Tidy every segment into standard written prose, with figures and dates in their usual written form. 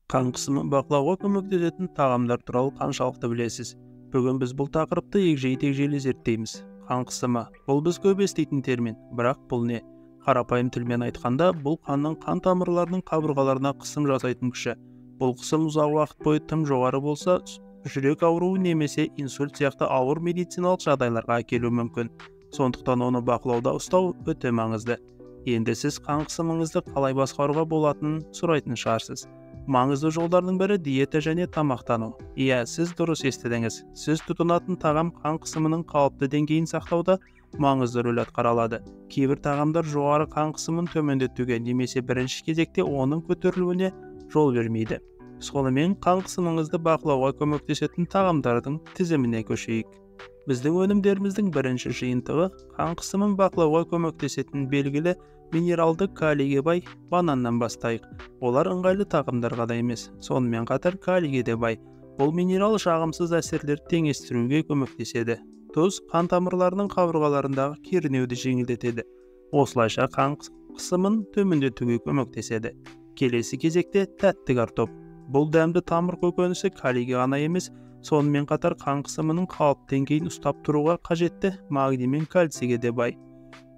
Қан қысымын бақылауға көмектесетін тағамдар туралы қаншалықты білесіз? Бүгін біз бұл тақырыпты егжей-тегжейлі зерттейміз. Қан қысымы – бұл біз көп еститін термин, бірақ бұл не? Қарапайым тілмен айтқанда, бұл қанның қан тамырларының қабырғаларына қысым жасайтын күші. Бұл қысым ұзақ уақыт бойы тым жоғары болса, жүрек ауруы немесе инсульт сияқты ауыр медициналық жағдайларға әкелуі мүмкін. Сондықтан оны бақылауда ұстау өте маңызды. Енді сіз қан қысымыңызды қалай басқаруға болатынын сұрайтын шығарсыз. Маңызды жолдардың бірі диета және тамақтану. Иә, сіз дұрыс естідіңіз. Сіз тұтынатын тағам қан қысымының қалыпты деңгейін сақтауда маңызды рөл атқара алады. Кейбір тағамдар жоғары қан қысымын төмендетуге немесе бірінші кезекте оның көтерілуіне жол бермейді. Сонымен қан қысымыңызды бақылауға көмектесетін тағамдардың тізіміне көшейік. Біздің өнімдеріміздің бірінші жиынтығы қан қысымын бақылауға көмектесетін белгілі минералды калийге бай бананнан бастайық. Олар ыңғайлы тағамдарға да емес, сонымен қатар калийге де бай. Бұл минерал жағымсыз әсерлерді теңестіруге көмектеседі. Тұз қан тамырларының қабырғаларындағы кернеуді жеңілдетеді. Осылайша қан қысымын төмендетуге көмектеседі. Келесі кезекте тәтті картоп. Бұл дәмді тамыр көкөнісі калийге ғана емес, сонымен қатар қан қысымының қалыпты деңгейін ұстап тұруға қажетті магний мен кальцийге де бай.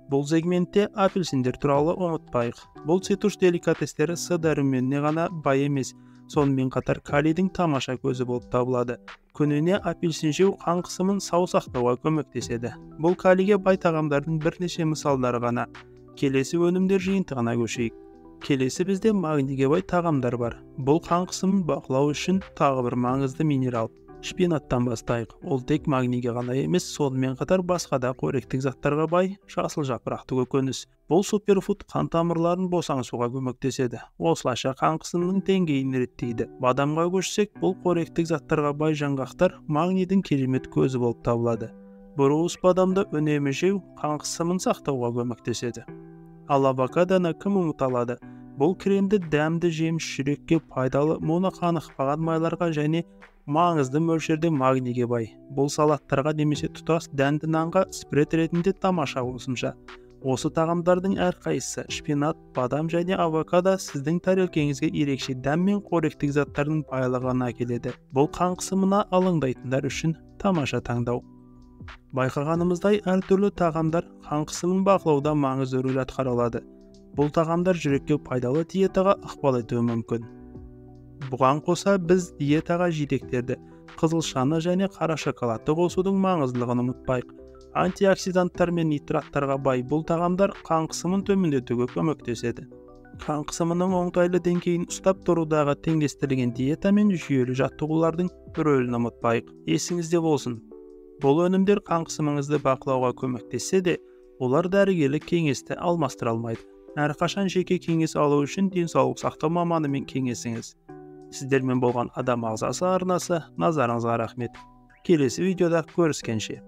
Бұл сегментте апельсиндер туралы ұмытпайық. Бұл цитрус деликатестері С дәруменіне ғана бай емес, сонымен қатар калийдің тамаша көзі болып табылады. Күніне апельсин жеу қан қысымын сау сақтауға көмектеседі. Бұл калийге бай тағамдардың бірнеше мысалдары ғана. Келесі өнімдер жиынтығына көшейік. Келесі бізде магнийге бай тағамдар бар. Бұл қан қысымын бақылау үшін тағы бір маңызды минерал. Шпинаттан бастайық. Ол тек магнийге ғана емес, сонымен қатар басқа да қоректік заттарға бай жасыл жапырақты көкөніс. Бұл суперфуд қан тамырларын босаңсуға көмектеседі. Осылайша қан қысымының деңгейін реттейді. Бадамға көшсек, бұл қоректік заттарға бай жаңғақтар магнийдің керемет көзі болып табылады. Бір уыс бадамды үнемі жеу қан қысымын сақтауға көмектеседі. Ал авокадоны кім ұмыта алады? Бұл кремді дәмді жеміс жүрекке пайдалы моноқанықпаған майларға және маңызды мөлшерде магнийге бай. Бұл салаттарға немесе тұтас дәнді нанға спред ретінде тамаша қосымша. Осы тағамдардың әрқайсысы шпинат, бадам және авокадо сіздің тарелкеңізге ерекше дәм мен қоректік заттардың байлығына әкеледі. Бұл қан қысымына алаңдайтындар үшін тамаша таңдау. Байқағанымыздай, әртүрлі тағамдар қан қысымын бақылауда маңызды рөл атқара алады. Бұл тағамдар жүрекке пайдалы диетаға ықпал етуі мүмкін. Бұған қоса біз диетаға жидектерді, қызылшаны және қара шоколадты қосудың маңыздылығын ұмытпайық. Антиоксиданттар мен нитраттарға бай бұл тағамдар қан қысымын төмендетуге көмектеседі. Қан қысымының оңтайлы деңгейін ұстап тұрудағы теңдестірілген диета мен жүйелі жаттығулардың рөлін ұмытпайық. Есіңізде болсын. Бұл өнімдер қан қысымыңызды бақылауға көмектессе де, олар дәрігерлік кеңесті алмастыра алмайды. Әрқашан жеке кеңес алу үшін денсаулық сақтау маманымен кеңесіңіз. Сіздермен болған Адам ағзасы арнасы, назарыңызға рахмет. Келесі видеода көріскенше.